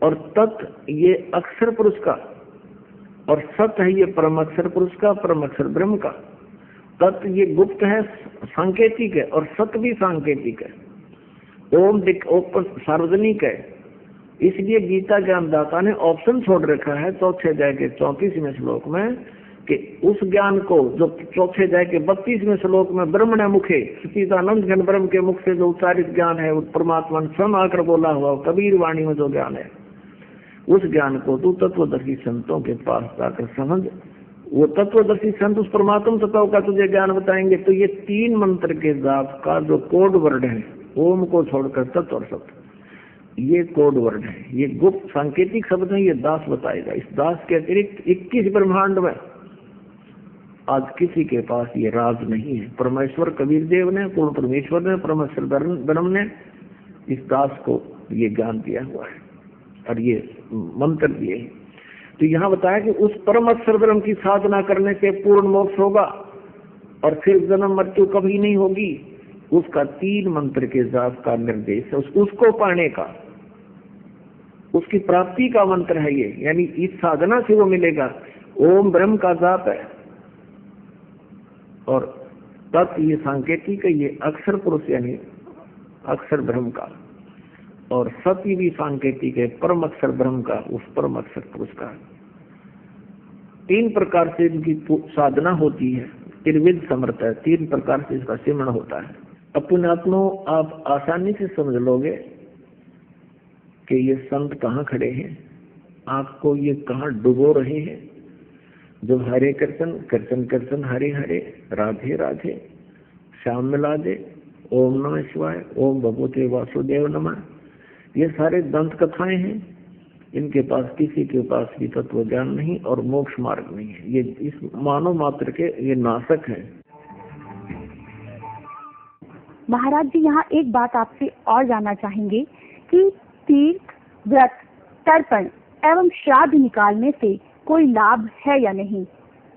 और तत् ये अक्षर पुरुष का, और सत है ये परम अक्षर पुरुष का, परम अक्षर ब्रह्म का। तत् ये गुप्त है, सांकेतिक है, और सत भी सांकेतिक है। ओम सार्वजनिक है। इसलिए गीता ज्ञानदाता ने ऑप्शन छोड़ रखा है 4थे अध्याय के 34वें श्लोक में कि उस ज्ञान को जो 4थे अध्याय के 32वें श्लोक में ब्रह्म ने मुखे, सच्चिदानंद घन ब्रह्म के मुख से जो उच्चारित ज्ञान है, परमात्मा ने स्वयं आकर बोला हुआ कबीर वाणी में जो ज्ञान है, उस ज्ञान को तू तत्वदर्शी संतों के पास जाकर समझ। वो तत्वदर्शी संत उस परमात्म तत्व का तुझे ज्ञान बताएंगे। तो ये 3 मंत्र के जाप का जो कोड वर्ड है, ओम को छोड़कर तत्व और सत्य, ये कोड वर्ड है, ये गुप्त सांकेतिक शब्द है, ये दास बताएगा। इस दास के अतिरिक्त 21 ब्रह्मांड में आज किसी के पास ये राज नहीं है। परमेश्वर कबीर देव ने, पूर्ण परमेश्वर ने, परमेश्वर ब्रह्म ने इस दास को ये ज्ञान दिया हुआ है और ये मंत्र दिए हैं। तो यहाँ बताया कि उस परम अक्षर ब्रह्म की साधना करने से पूर्ण मोक्ष होगा और फिर जन्म मृत्यु कभी नहीं होगी। उसका 3 मंत्र के जाप का निर्देश है, उसको पाने का, उसकी प्राप्ति का मंत्र है ये। यानी इस साधना से वो मिलेगा। ओम ब्रह्म का जाप है और तत् ये सांकेतिक है, ये अक्षर पुरुष यानी अक्षर ब्रह्म का, और सत्य भी सांकेतिक है, परम अक्षर ब्रह्म का, उस परम अक्षर पुरुष का। 3 प्रकार से इनकी साधना होती है। त्रिविध समर्थ है, 3 प्रकार से इसका सिमरण होता है। अपने आत्मा आप आसानी से समझ लोगे कि ये संत कहाँ खड़े हैं, आपको ये कहाँ डुबो रहे हैं। जब हरे कृष्ण कृष्ण कृष्ण हरे हरे राधे राधे श्याम मिला दे, ओम नमः शिवाय, ओम भगवते वासुदेव नमः, ये सारे दंत कथाएं हैं। इनके पास किसी के पास भी तत्व ज्ञान नहीं और मोक्ष मार्ग नहीं है। ये इस मानव मात्र के ये नाशक है। महाराज जी, यहाँ एक बात आपसे और जानना चाहेंगे कि तीर्थ, व्रत, तर्पण एवं श्राद्ध निकालने से कोई लाभ है या नहीं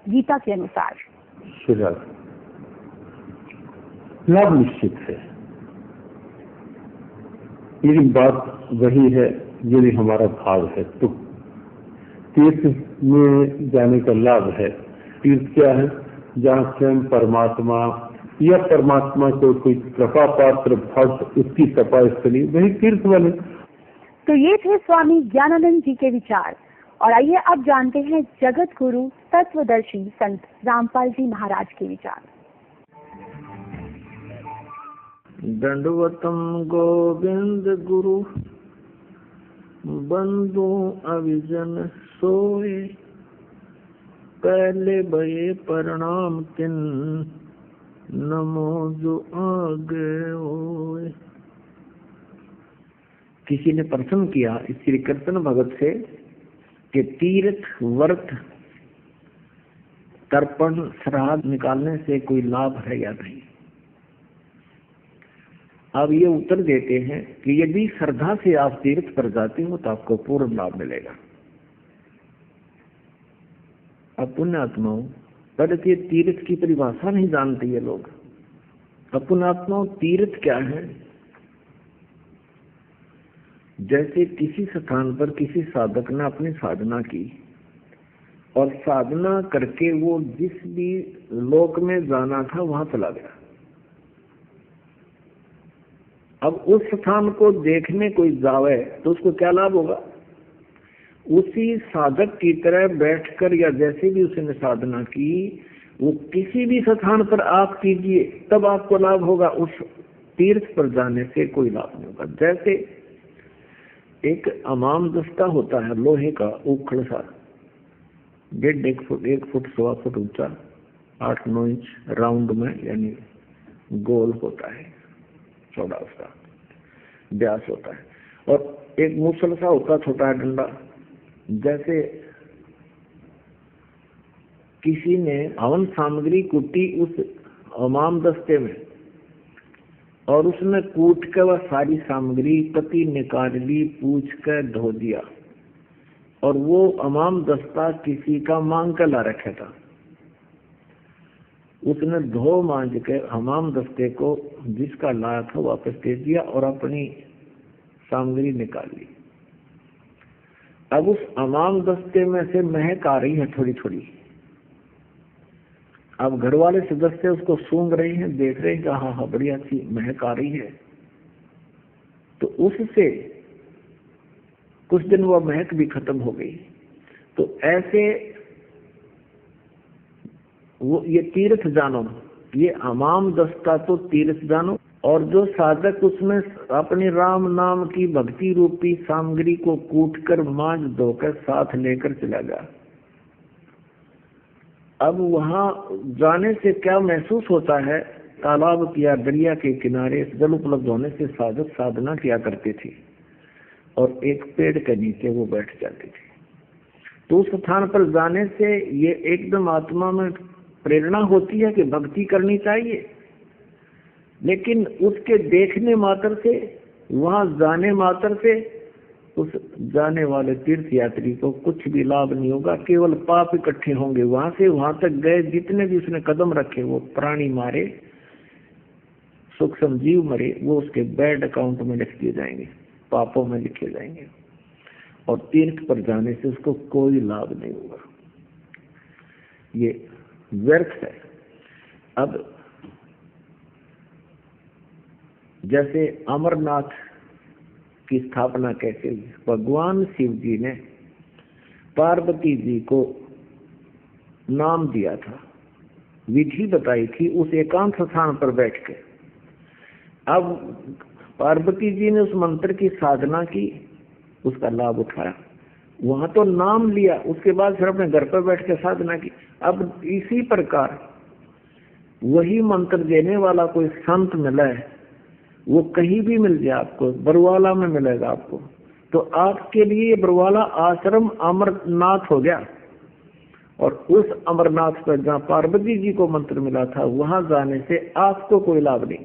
गीता के अनुसार? लाभ निश्चित है। यदि बात वही है, यदि हमारा भाव है तो तीर्थ में जाने का लाभ है। तीर्थ क्या है? जहाँ स्वयं परमात्मा या परमात्मा को कोई कृपा पात्र भक्त उसकी तपा स्थली, वही तीर्थ बने। तो ये थे स्वामी ज्ञानानंद जी के विचार। और आइए अब जानते हैं जगत गुरु तत्वदर्शी संत रामपाल जी महाराज के विचार। दंडवतम गोविंद गुरु बंधु अविजन सोए, पहले भये प्रणाम तिन नमो जो आगे होए। किसी ने प्रश्न किया इस श्री कृष्ण भगत से कि तीर्थ व्रत तर्पण श्राद्ध निकालने से कोई लाभ है या नहीं। अब ये उत्तर देते हैं कि यदि श्रद्धा से आप तीर्थ पर जाते हो तो आपको पूर्ण लाभ मिलेगा। अब पुण्यात्माओं, पर ये तीर्थ की परिभाषा नहीं जानते ये लोग। अब पुण्यात्माओं, तीर्थ क्या है? जैसे किसी स्थान पर किसी साधक ने अपनी साधना की और साधना करके वो जिस भी लोक में जाना था वहां चला गया। अब उस स्थान को देखने कोई जावे तो उसको क्या लाभ होगा? उसी साधक की तरह बैठकर या जैसे भी उसने साधना की, वो किसी भी स्थान पर आप कीजिए तब आपको लाभ होगा। उस तीर्थ पर जाने से कोई लाभ नहीं होगा। जैसे एक अमाम दस्ता होता है लोहे का, उखड़ सा, 1.5 फुट 1.25 फुट ऊंचा, 8-9 इंच राउंड में, यानी गोल होता है, चौड़ा उसका व्यास होता है। और एक मूसल सा होता है, छोटा है डंडा। जैसे किसी ने हवन सामग्री कूटी उस अमाम दस्ते में और उसने कूट कर वह सारी सामग्री पति निकाल ली, पूछ कर धो दिया, और वो अमाम दस्ता किसी का मांग कर ला रखा था। उसने धो मांझ के हमाम दस्ते को जिसका लाया था वापस दे दिया और अपनी सामग्री निकाल ली। अब उस अमाम दस्ते में से महक आ रही है थोड़ी थोड़ी। अब घर वाले सदस्य उसको सूंघ रहे हैं, देख रहे हैं कि हाँ हाँ बढ़िया सी महक आ रही है। तो उससे कुछ दिन वह महक भी खत्म हो गई। तो ऐसे वो ये तीर्थ जानो, ये अमाम दस्ता तो तीर्थ जानो, और जो साधक उसमें अपनी राम नाम की भक्ति रूपी सामग्री को कूट कर मांझ धोकर साथ लेकर चला गया। अब वहां जाने से क्या महसूस होता है? तालाब या दरिया के किनारे जल उपलब्ध होने से साधक साधना किया करते थे और एक पेड़ के नीचे वो बैठ जाते थे। तो उस स्थान पर जाने से ये एकदम आत्मा में प्रेरणा होती है कि भक्ति करनी चाहिए, लेकिन उसके देखने मात्र से, वहां जाने मात्र से उस जाने वाले तीर्थ यात्री को कुछ भी लाभ नहीं होगा। केवल पाप इकट्ठे होंगे। वहां से वहां तक गए जितने भी उसने कदम रखे, वो प्राणी मारे, सूक्ष्म जीव मरे, वो उसके बैड अकाउंट में लिख दिए जाएंगे, पापों में लिखे जाएंगे, और तीर्थ पर जाने से उसको कोई लाभ नहीं होगा। ये व्यर्थ है। अब जैसे अमरनाथ की स्थापना कैसे हुई? भगवान शिव जी ने पार्वती जी को नाम दिया था, विधि बताई थी उस एकांत स्थान पर बैठ के। अब पार्वती जी ने उस मंत्र की साधना की, उसका लाभ उठाया, वहां तो नाम लिया, उसके बाद फिर अपने घर पर बैठ के साधना की। अब इसी प्रकार वही मंत्र देने वाला कोई संत मिला है, वो कहीं भी मिल जाए, आपको बरवाला में मिलेगा आपको, तो आपके लिए बरवाला आश्रम अमरनाथ हो गया। और उस अमरनाथ पर जहाँ पार्वती जी को मंत्र मिला था, वहां जाने से आपको कोई लाभ नहीं।